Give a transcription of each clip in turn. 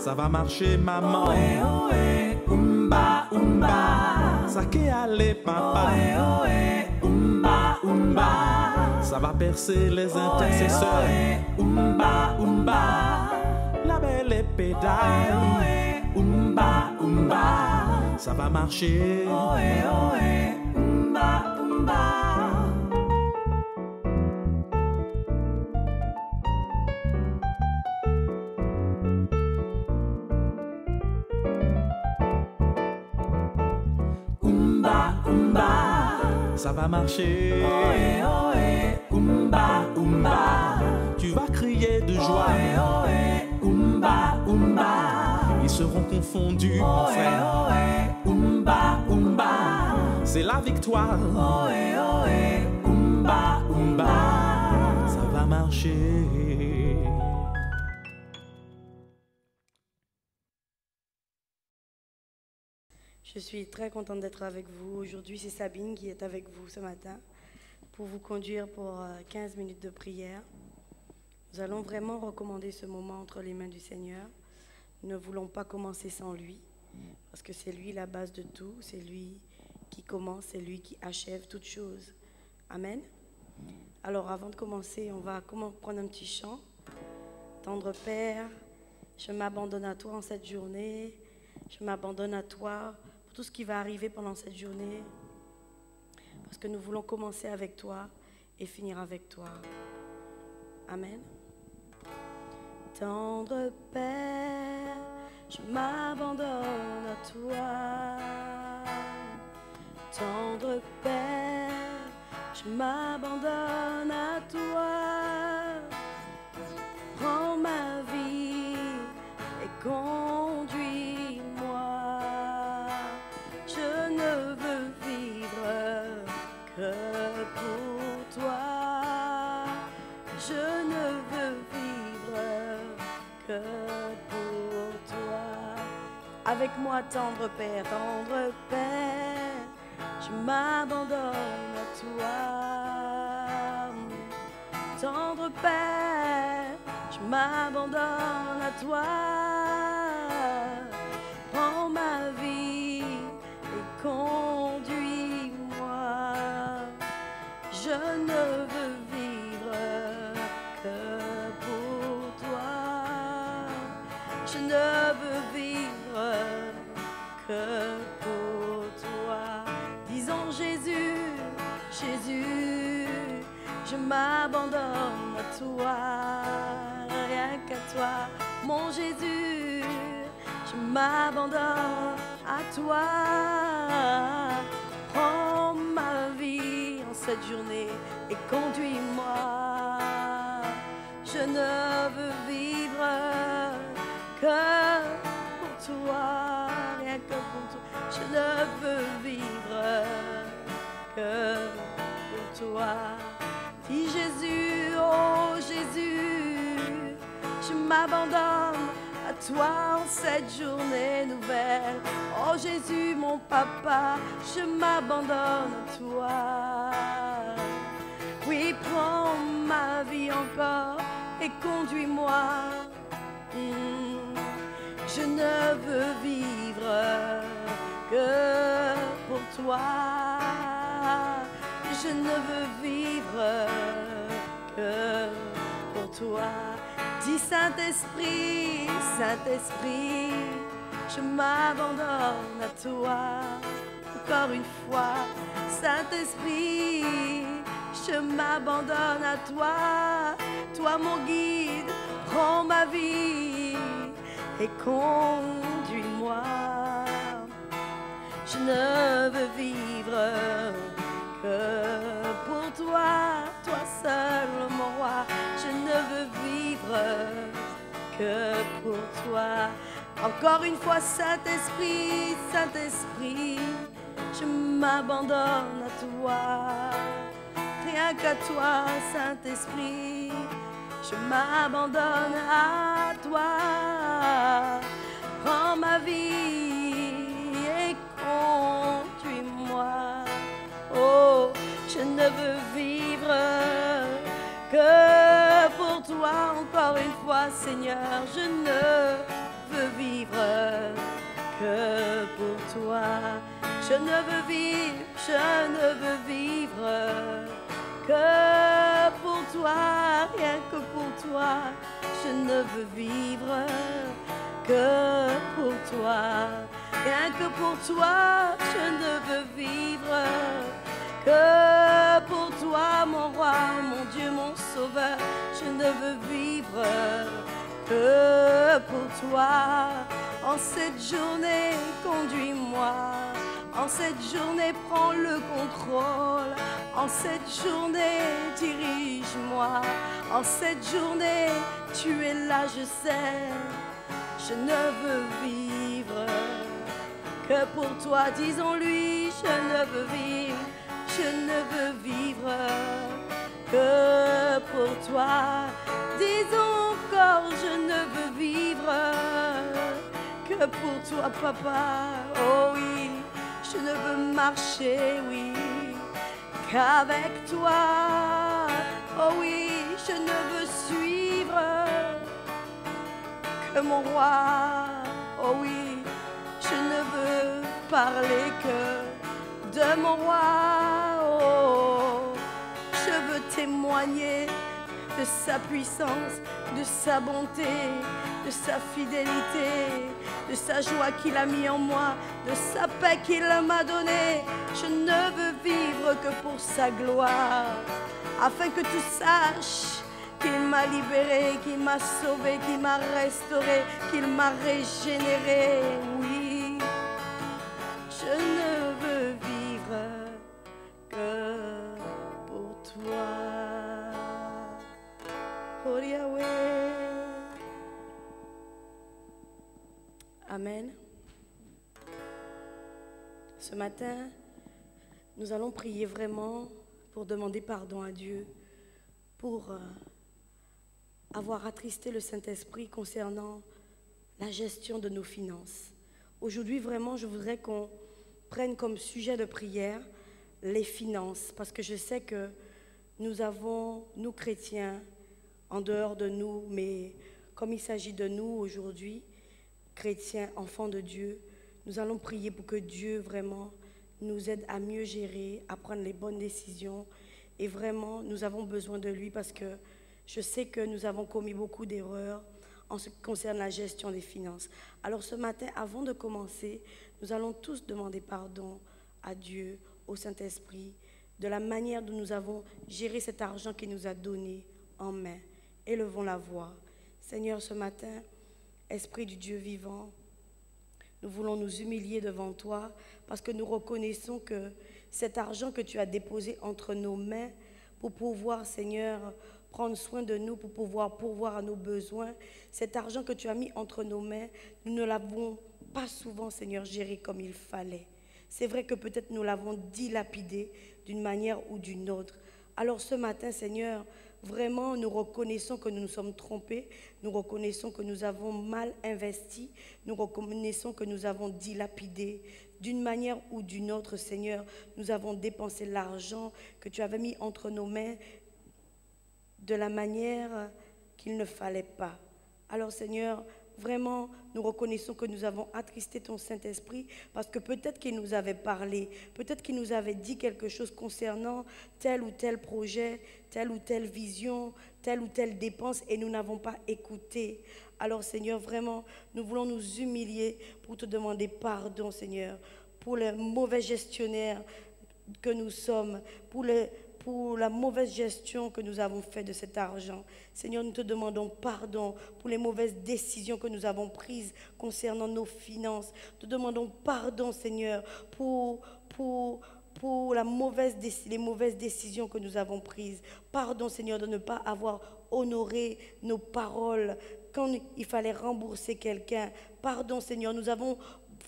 Ça va marcher, maman. Ohé, ohé, umba, umba. Ça qui allait, papa. Ohé, ohé, umba, umba. Ça va percer les intercesseurs. Ohé, umba, umba. La belle Ohé, pédale. ohé, umba, umba. Ça va marcher. Ohé, ohé, umba, umba. Ça va marcher. Ohé, ohé, umba, umba. Tu vas crier de joie. Ohé, ohé, umba, umba. Ils seront confondus, mon Ohé, frère. ohé, umba, umba. C'est la victoire. Ohé, ohé, umba, umba. Ça va marcher. Je suis très contente d'être avec vous. Aujourd'hui, c'est Sabine qui est avec vous ce matin pour vous conduire pour 15 minutes de prière. Nous allons vraiment recommander ce moment entre les mains du Seigneur. Nous ne voulons pas commencer sans lui parce que c'est lui la base de tout. C'est lui qui commence, c'est lui qui achève toutes choses. Amen. Alors, avant de commencer, on va prendre un petit chant. Tendre Père, je m'abandonne à toi en cette journée. Je m'abandonne à toi pour tout ce qui va arriver pendant cette journée. Parce que nous voulons commencer avec toi et finir avec toi. Amen. Tendre Père, je m'abandonne à toi. Tendre Père, je m'abandonne à toi. Prends ma vie et conduis-moi. Je ne veux vivre que pour toi. Je ne veux vivre que pour toi. Avec moi, tendre Père, je m'abandonne à toi. Tendre Père, je m'abandonne à toi. Prends ma vie et conduis-moi. Je ne veux vivre que pour toi. Je ne veux vivre que pour toi. Disons Jésus, Jésus, je m'abandonne à toi, rien qu'à toi, mon Jésus, je m'abandonne à toi. Prends ma vie en cette journée et conduis-moi. Je ne veux vivre que pour toi, rien que pour toi. Je ne veux vivre que pour toi. Dis Jésus, oh Jésus, je m'abandonne à toi en cette journée nouvelle. Oh Jésus, mon papa, je m'abandonne à toi. Oui, prends ma vie encore et conduis-moi. Je ne veux vivre que pour toi. Je ne veux vivre que pour toi. Dis Saint-Esprit, Saint-Esprit, je m'abandonne à toi. Encore une fois, Saint-Esprit, je m'abandonne à toi. Toi mon guide, prends ma vie et conduis-moi. Je ne veux vivre que pour toi, toi seul mon roi. Je ne veux vivre que pour toi. Encore une fois, Saint-Esprit, Saint-Esprit, je m'abandonne à toi. Rien qu'à toi, Saint-Esprit, je m'abandonne à toi. Prends ma vie et conduis-moi. Oh, je ne veux vivre que pour toi. Encore une fois, Seigneur, je ne veux vivre que pour toi. Je ne veux vivre, je ne veux vivre que pour toi, rien que pour toi. Je ne veux vivre que pour toi, rien que pour toi. Je ne veux vivre que pour toi, mon roi, mon Dieu, mon sauveur. Je ne veux vivre que pour toi. En cette journée, conduis-moi. En cette journée, prends le contrôle. En cette journée, dirige-moi. En cette journée, tu es là, je sais. Je ne veux vivre que pour toi. Disons-lui, je ne veux vivre. Je ne veux vivre que pour toi. Disons encore, je ne veux vivre que pour toi, papa. Oh oui, je ne veux marcher, oui, qu'avec toi. Oh oui, je ne veux suivre que mon roi. Oh oui, je ne veux parler que de mon roi. Oh, je veux témoigner de sa puissance, de sa bonté, de sa fidélité, de sa joie qu'il a mis en moi, de sa paix qu'il m'a donnée. Je ne veux vivre que pour sa gloire, afin que tu saches qu'il m'a libéré, qu'il m'a sauvé, qu'il m'a restauré, qu'il m'a régénéré. Oui, je ne veux vivre que pour toi. Oh Yahweh. Amen. Ce matin, nous allons prier vraiment pour demander pardon à Dieu pour avoir attristé le Saint-Esprit concernant la gestion de nos finances. Aujourd'hui, vraiment, je voudrais qu'on prenne comme sujet de prière les finances, parce que je sais que nous avons, nous chrétiens, en dehors de nous, mais comme il s'agit de nous aujourd'hui, chrétiens, enfants de Dieu, nous allons prier pour que Dieu vraiment nous aide à mieux gérer, à prendre les bonnes décisions. Et vraiment, nous avons besoin de lui parce que je sais que nous avons commis beaucoup d'erreurs en ce qui concerne la gestion des finances. Alors ce matin, avant de commencer, nous allons tous demander pardon à Dieu, au Saint-Esprit, de la manière dont nous avons géré cet argent qu'il nous a donné en main. Élevons la voix. Seigneur, ce matin, Esprit du Dieu vivant, nous voulons nous humilier devant toi parce que nous reconnaissons que cet argent que tu as déposé entre nos mains pour pouvoir, Seigneur, prendre soin de nous, pour pouvoir pourvoir à nos besoins, cet argent que tu as mis entre nos mains, nous ne l'avons pas souvent, Seigneur, géré comme il fallait. C'est vrai que peut-être nous l'avons dilapidé d'une manière ou d'une autre. Alors ce matin, Seigneur, vraiment, nous reconnaissons que nous nous sommes trompés, nous reconnaissons que nous avons mal investi, nous reconnaissons que nous avons dilapidé. D'une manière ou d'une autre, Seigneur, nous avons dépensé l'argent que tu avais mis entre nos mains de la manière qu'il ne fallait pas. Alors Seigneur, vraiment, nous reconnaissons que nous avons attristé ton Saint-Esprit parce que peut-être qu'il nous avait parlé, peut-être qu'il nous avait dit quelque chose concernant tel ou tel projet, telle ou telle vision, telle ou telle dépense et nous n'avons pas écouté. Alors Seigneur, vraiment, nous voulons nous humilier pour te demander pardon, Seigneur, pour les mauvais gestionnaires que nous sommes, pour la mauvaise gestion que nous avons faite de cet argent. Seigneur, nous te demandons pardon pour les mauvaises décisions que nous avons prises concernant nos finances. Nous te demandons pardon, Seigneur, pour les mauvaises décisions que nous avons prises. Pardon, Seigneur, de ne pas avoir honoré nos paroles quand il fallait rembourser quelqu'un. Pardon, Seigneur, nous avons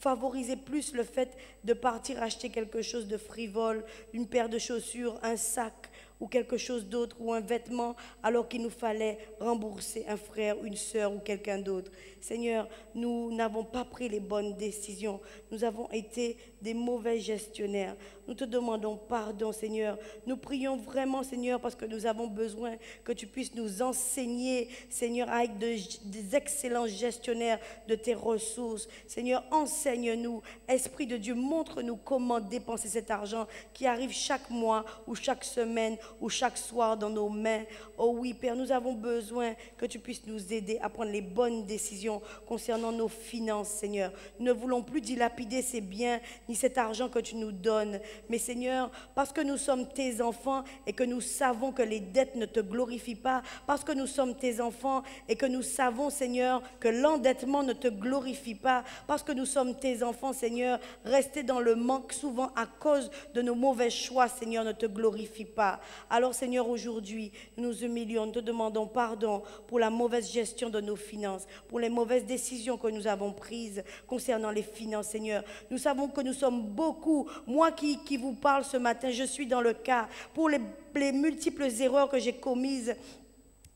favoriser plus le fait de partir acheter quelque chose de frivole, une paire de chaussures, un sac ou quelque chose d'autre ou un vêtement alors qu'il nous fallait rembourser un frère, une sœur ou quelqu'un d'autre. Seigneur, nous n'avons pas pris les bonnes décisions. Nous avons été des mauvais gestionnaires. Nous te demandons pardon, Seigneur. Nous prions vraiment, Seigneur, parce que nous avons besoin que tu puisses nous enseigner, Seigneur, avec des excellents gestionnaires de tes ressources. Seigneur, enseigne-nous. Esprit de Dieu, montre-nous comment dépenser cet argent qui arrive chaque mois ou chaque semaine ou chaque soir dans nos mains. Oh oui, Père, nous avons besoin que tu puisses nous aider à prendre les bonnes décisions concernant nos finances, Seigneur. Nous ne voulons plus dilapider ces biens ni cet argent que tu nous donnes. Mais Seigneur, parce que nous sommes tes enfants et que nous savons que les dettes ne te glorifient pas, parce que nous sommes tes enfants et que nous savons, Seigneur, que l'endettement ne te glorifie pas, parce que nous sommes tes enfants, Seigneur, rester dans le manque souvent à cause de nos mauvais choix, Seigneur, ne te glorifie pas. Alors, Seigneur, aujourd'hui, nous nous humilions, nous te demandons pardon pour la mauvaise gestion de nos finances, pour les mauvaises décisions que nous avons prises concernant les finances, Seigneur. Nous savons que nous sommes beaucoup, moi qui vous parle ce matin, je suis dans le cas, pour les multiples erreurs que j'ai commises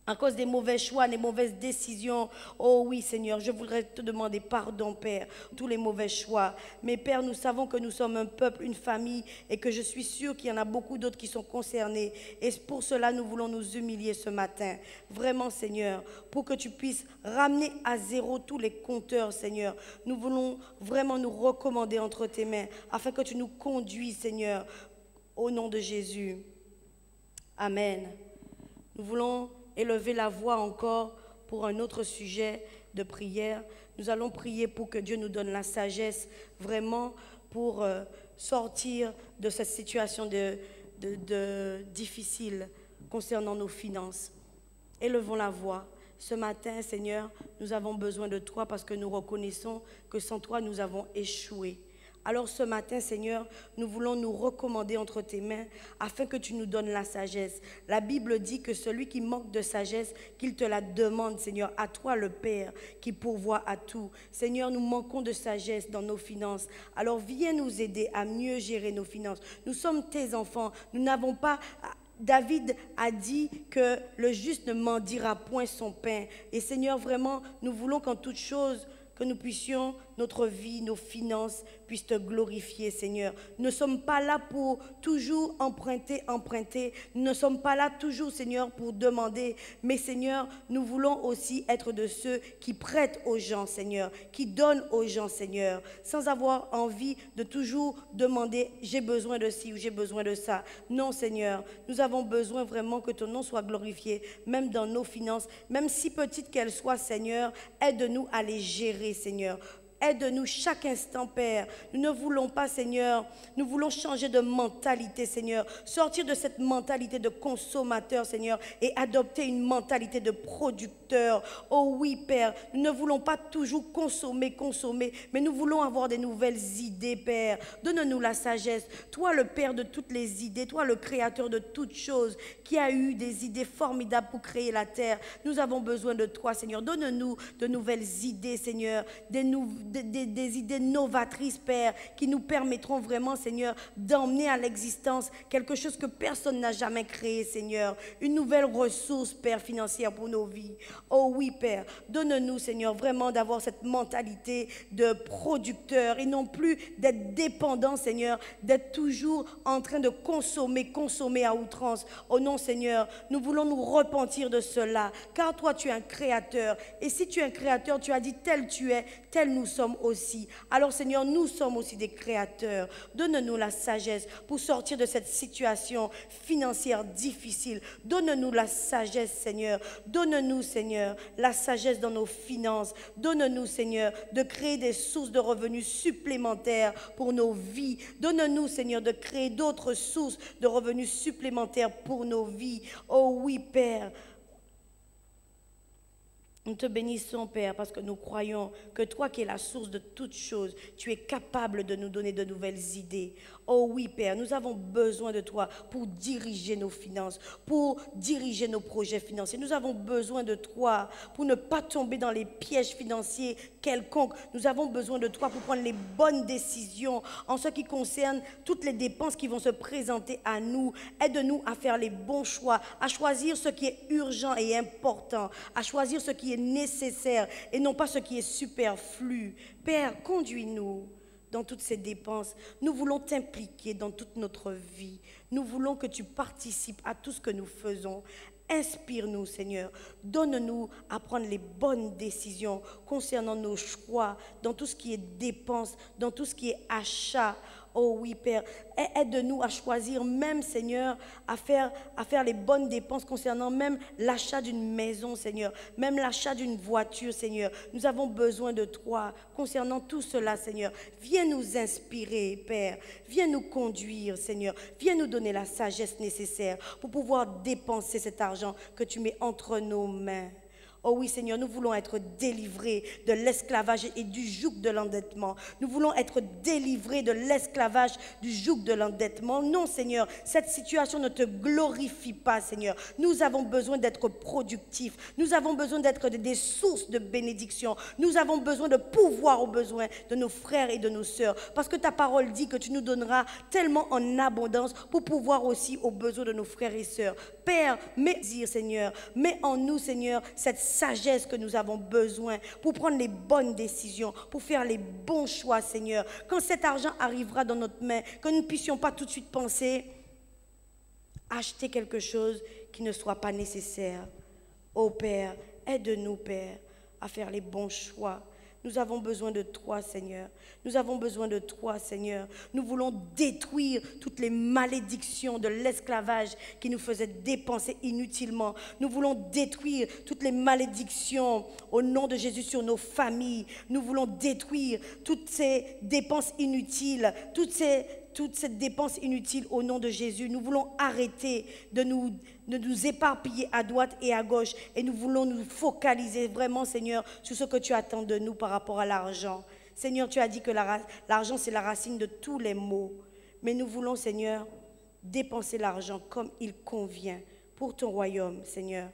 à cause des mauvais choix, des mauvaises décisions. Oh oui, Seigneur, je voudrais te demander pardon, Père, tous les mauvais choix. Mais Père, nous savons que nous sommes un peuple, une famille, et que je suis sûre qu'il y en a beaucoup d'autres qui sont concernés. Et pour cela, nous voulons nous humilier ce matin. Vraiment, Seigneur, pour que tu puisses ramener à zéro tous les compteurs, Seigneur. Nous voulons vraiment nous recommander entre tes mains, afin que tu nous conduises, Seigneur, au nom de Jésus. Amen. Nous voulons élever la voix encore pour un autre sujet de prière. Nous allons prier pour que Dieu nous donne la sagesse vraiment pour sortir de cette situation difficile concernant nos finances. Élevons la voix. Ce matin, Seigneur, nous avons besoin de toi parce que nous reconnaissons que sans toi, nous avons échoué. Alors ce matin, Seigneur, nous voulons nous recommander entre tes mains afin que tu nous donnes la sagesse. La Bible dit que celui qui manque de sagesse, qu'il te la demande, Seigneur, à toi le Père qui pourvoit à tout. Seigneur, nous manquons de sagesse dans nos finances. Alors viens nous aider à mieux gérer nos finances. Nous sommes tes enfants. Nous n'avons pas... David a dit que le juste ne mendiera point son pain. Et Seigneur, vraiment, nous voulons qu'en toute chose, que nous puissions, notre vie, nos finances, puissent te glorifier, Seigneur. Nous ne sommes pas là pour toujours emprunter. Nous ne sommes pas là toujours, Seigneur, pour demander. Mais, Seigneur, nous voulons aussi être de ceux qui prêtent aux gens, Seigneur, qui donnent aux gens, Seigneur, sans avoir envie de toujours demander « j'ai besoin de ci » ou « j'ai besoin de ça ». Non, Seigneur, nous avons besoin vraiment que ton nom soit glorifié, même dans nos finances, même si petites qu'elles soient, Seigneur, aide-nous à les gérer, Seigneur. Aide-nous chaque instant, Père. Nous ne voulons pas, Seigneur, nous voulons changer de mentalité, Seigneur. Sortir de cette mentalité de consommateur, Seigneur, et adopter une mentalité de producteur. Oh oui, Père, nous ne voulons pas toujours consommer, mais nous voulons avoir des nouvelles idées, Père. Donne-nous la sagesse. Toi, le Père de toutes les idées, toi, le Créateur de toutes choses, qui a eu des idées formidables pour créer la terre. Nous avons besoin de toi, Seigneur. Donne-nous de nouvelles idées, Seigneur, des idées novatrices, Père, qui nous permettront vraiment, Seigneur, d'emmener à l'existence quelque chose que personne n'a jamais créé, Seigneur. Une nouvelle ressource, Père, financière pour nos vies. Oh oui, Père, donne-nous, Seigneur, vraiment d'avoir cette mentalité de producteur et non plus d'être dépendant, Seigneur, d'être toujours en train de consommer à outrance. Oh non, Seigneur, nous voulons nous repentir de cela, car toi, tu es un créateur. Et si tu es un créateur, tu as dit tel tu es, tel nous sommes aussi. Alors, Seigneur, nous sommes aussi des créateurs. Donne-nous la sagesse pour sortir de cette situation financière difficile. Donne-nous la sagesse, Seigneur. Donne-nous, Seigneur, la sagesse dans nos finances. Donne-nous, Seigneur, de créer des sources de revenus supplémentaires pour nos vies. Donne-nous, Seigneur, de créer d'autres sources de revenus supplémentaires pour nos vies. Oh oui, Père. Nous te bénissons, Père, parce que nous croyons que toi qui es la source de toutes choses, tu es capable de nous donner de nouvelles idées. Oh oui, Père, nous avons besoin de toi pour diriger nos finances, pour diriger nos projets financiers. Nous avons besoin de toi pour ne pas tomber dans les pièges financiers quelconques. Nous avons besoin de toi pour prendre les bonnes décisions en ce qui concerne toutes les dépenses qui vont se présenter à nous. Aide-nous à faire les bons choix, à choisir ce qui est urgent et important, à choisir ce qui est nécessaire et non pas ce qui est superflu. Père, conduis-nous. dans toutes ces dépenses. Nous voulons t'impliquer dans toute notre vie. Nous voulons que tu participes à tout ce que nous faisons. Inspire-nous, Seigneur. Donne-nous à prendre les bonnes décisions concernant nos choix, dans tout ce qui est dépenses, dans tout ce qui est achat. Oh oui, Père, aide-nous à choisir même, Seigneur, à faire les bonnes dépenses concernant même l'achat d'une maison, Seigneur, même l'achat d'une voiture, Seigneur. Nous avons besoin de toi concernant tout cela, Seigneur. Viens nous inspirer, Père. Viens nous conduire, Seigneur. Viens nous donner la sagesse nécessaire pour pouvoir dépenser cet argent que tu mets entre nos mains. Oh oui, Seigneur, nous voulons être délivrés de l'esclavage et du joug de l'endettement. Nous voulons être délivrés de l'esclavage, du joug de l'endettement. Non, Seigneur, cette situation ne te glorifie pas, Seigneur. Nous avons besoin d'être productifs. Nous avons besoin d'être des sources de bénédiction. Nous avons besoin de pouvoir aux besoins de nos frères et de nos sœurs. Parce que ta parole dit que tu nous donneras tellement en abondance pour pouvoir aussi aux besoins de nos frères et sœurs. Père, Seigneur, mets en nous, Seigneur, cette sagesse que nous avons besoin pour prendre les bonnes décisions, pour faire les bons choix, Seigneur. Quand cet argent arrivera dans notre main, que nous ne puissions pas tout de suite penser acheter quelque chose qui ne soit pas nécessaire. Oh Père, aide-nous, Père, à faire les bons choix. Nous avons besoin de toi, Seigneur. Nous avons besoin de toi, Seigneur. Nous voulons détruire toutes les malédictions de l'esclavage qui nous faisaient dépenser inutilement. Nous voulons détruire toutes les malédictions au nom de Jésus sur nos familles. Nous voulons détruire toutes ces dépenses inutiles, toute cette dépense inutile au nom de Jésus. Nous voulons arrêter de nous éparpiller à droite et à gauche et nous voulons nous focaliser vraiment, Seigneur, sur ce que tu attends de nous par rapport à l'argent. Seigneur, tu as dit que l'argent, c'est la racine de tous les maux. Mais nous voulons, Seigneur, dépenser l'argent comme il convient pour ton royaume, Seigneur.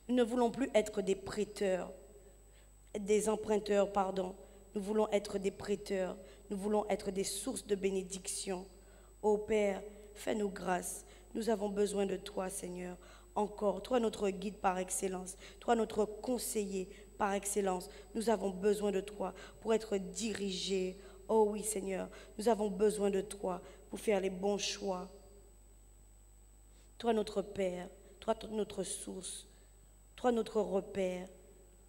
Nous ne voulons plus être des prêteurs, des emprunteurs, pardon. Nous voulons être des prêteurs. Nous voulons être des sources de bénédiction. Ô Père, fais-nous grâce. Nous avons besoin de toi, Seigneur. Encore, toi notre guide par excellence, toi notre conseiller par excellence. Nous avons besoin de toi pour être dirigés. Oh oui, Seigneur, nous avons besoin de toi pour faire les bons choix. Toi notre Père, toi notre source, toi notre repère.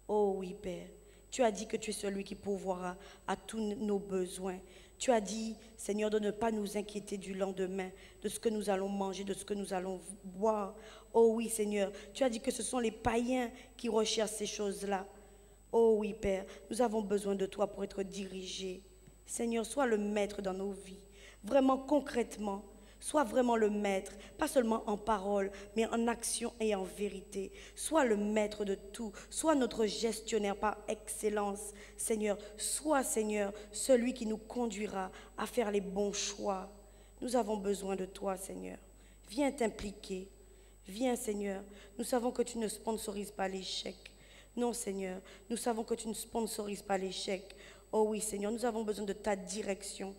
Oh oui, Père. Tu as dit que tu es celui qui pourvoira à tous nos besoins. Tu as dit, Seigneur, de ne pas nous inquiéter du lendemain, de ce que nous allons manger, de ce que nous allons boire. Oh oui, Seigneur, tu as dit que ce sont les païens qui recherchent ces choses-là. Oh oui, Père, nous avons besoin de toi pour être dirigés. Seigneur, sois le maître dans nos vies, vraiment concrètement. Sois vraiment le maître, pas seulement en parole, mais en action et en vérité. Sois le maître de tout. Sois notre gestionnaire par excellence, Seigneur. Sois, Seigneur, celui qui nous conduira à faire les bons choix. Nous avons besoin de toi, Seigneur. Viens t'impliquer. Viens, Seigneur. Nous savons que tu ne sponsorises pas l'échec. Non, Seigneur. Nous savons que tu ne sponsorises pas l'échec. Oh oui, Seigneur, nous avons besoin de ta direction.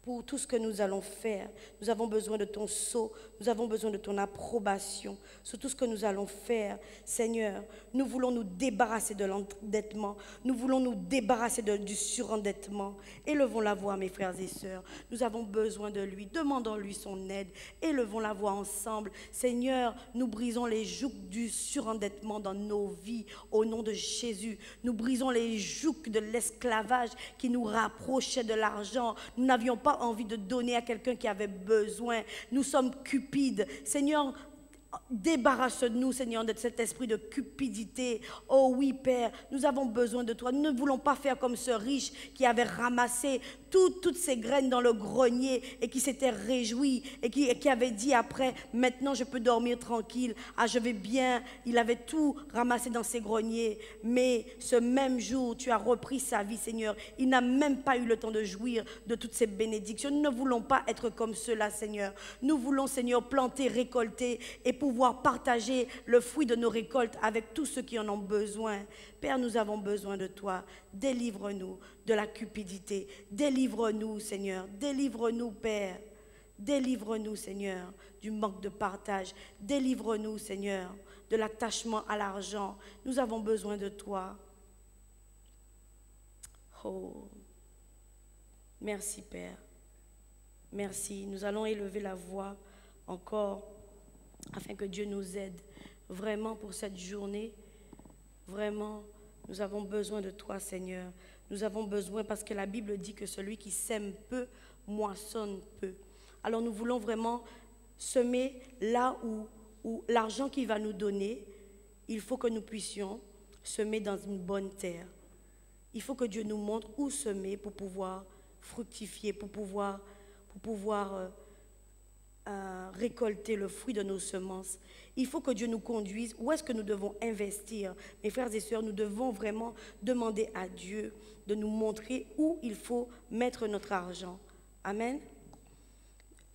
Pour tout ce que nous allons faire, nous avons besoin de ton sceau, nous avons besoin de ton approbation sur tout ce que nous allons faire. Seigneur, nous voulons nous débarrasser de l'endettement, nous voulons nous débarrasser du surendettement. Élevons la voix, mes frères et sœurs, nous avons besoin de lui, demandons-lui son aide, élevons la voix ensemble. Seigneur, nous brisons les jougs du surendettement dans nos vies au nom de Jésus. Nous brisons les jougs de l'esclavage qui nous rapprochait de l'argent. Nous n'avions pas envie de donner à quelqu'un qui avait besoin. Nous sommes cupides. Seigneur, débarrasse-nous, Seigneur, de cet esprit de cupidité. Oh oui, Père, nous avons besoin de toi. Nous ne voulons pas faire comme ce riche qui avait ramassé toutes ces graines dans le grenier et qui s'était réjoui et qui avait dit après, maintenant je peux dormir tranquille. Ah, je vais bien. Il avait tout ramassé dans ses greniers. Mais ce même jour, tu as repris sa vie, Seigneur. Il n'a même pas eu le temps de jouir de toutes ces bénédictions. Nous ne voulons pas être comme cela, Seigneur. Nous voulons, Seigneur, planter, récolter et pouvoir partager le fruit de nos récoltes avec tous ceux qui en ont besoin. Père, nous avons besoin de toi. Délivre-nous de la cupidité. Délivre-nous, Seigneur. Délivre-nous, Père. Délivre-nous, Seigneur, du manque de partage. Délivre-nous, Seigneur, de l'attachement à l'argent. Nous avons besoin de toi. Oh, Merci Père. Merci. Nous allons élever la voix encore afin que Dieu nous aide vraiment pour cette journée. Vraiment, nous avons besoin de toi, Seigneur. Nous avons besoin parce que la Bible dit que celui qui sème peu, moissonne peu. Alors nous voulons vraiment semer là où l'argent qu'il va nous donner, il faut que nous puissions semer dans une bonne terre. Il faut que Dieu nous montre où semer pour pouvoir fructifier, pour pouvoir récolter le fruit de nos semences. Il faut que Dieu nous conduise. Où est-ce que nous devons investir? Mes frères et sœurs, nous devons vraiment demander à Dieu de nous montrer où il faut mettre notre argent. Amen.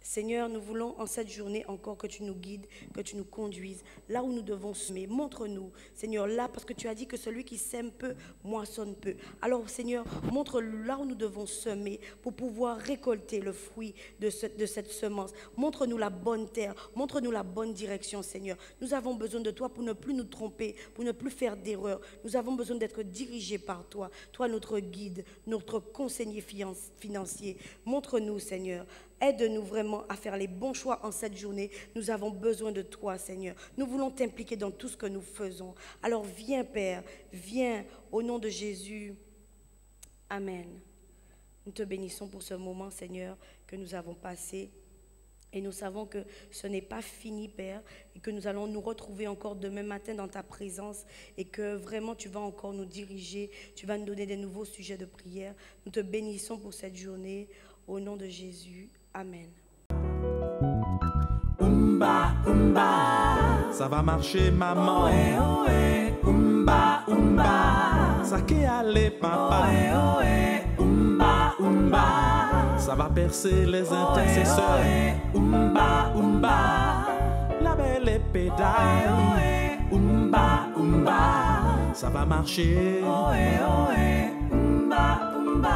Seigneur, nous voulons en cette journée encore que tu nous guides, que tu nous conduises là où nous devons semer. Montre-nous, Seigneur, là, parce que tu as dit que celui qui sème peu, moissonne peu. Alors, Seigneur, montre là où nous devons semer pour pouvoir récolter le fruit de cette semence. Montre-nous la bonne terre, montre-nous la bonne direction, Seigneur. Nous avons besoin de toi pour ne plus nous tromper, pour ne plus faire d'erreurs. Nous avons besoin d'être dirigés par toi. Toi, notre guide, notre conseiller financier. Montre-nous, Seigneur. Aide-nous vraiment à faire les bons choix en cette journée. Nous avons besoin de toi, Seigneur. Nous voulons t'impliquer dans tout ce que nous faisons. Alors viens, Père, viens au nom de Jésus. Amen. Nous te bénissons pour ce moment, Seigneur, que nous avons passé. Et nous savons que ce n'est pas fini, Père, et que nous allons nous retrouver encore demain matin dans ta présence et que vraiment tu vas encore nous diriger, tu vas nous donner des nouveaux sujets de prière. Nous te bénissons pour cette journée. Au nom de Jésus. Amen. Umba, umba. Ça va marcher, maman. Ohé, ohé. Umba, umba. Ça qu'est allé, papa. Ohé, ohé. Umba, umba. Ça va percer les intercesseurs. Ohé, ohé. Umba, umba. La belle Ohé, pédale. ohé. Umba, umba. Ça va marcher. Ohé, ohé. Umba, umba.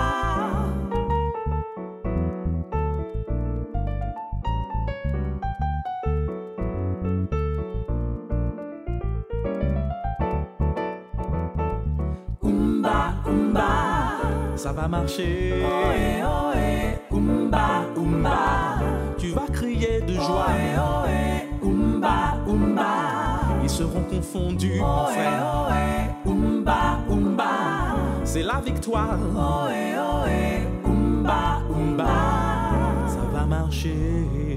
Ça va marcher. Ohé, ohé, umba, umba. Tu vas crier de joie. Ohé, ohé, umba, umba. Ils seront confondus, mon Ohé, frère. ohé, umba, umba. C'est la victoire. Ohé, ohé, umba, umba. Ça va marcher.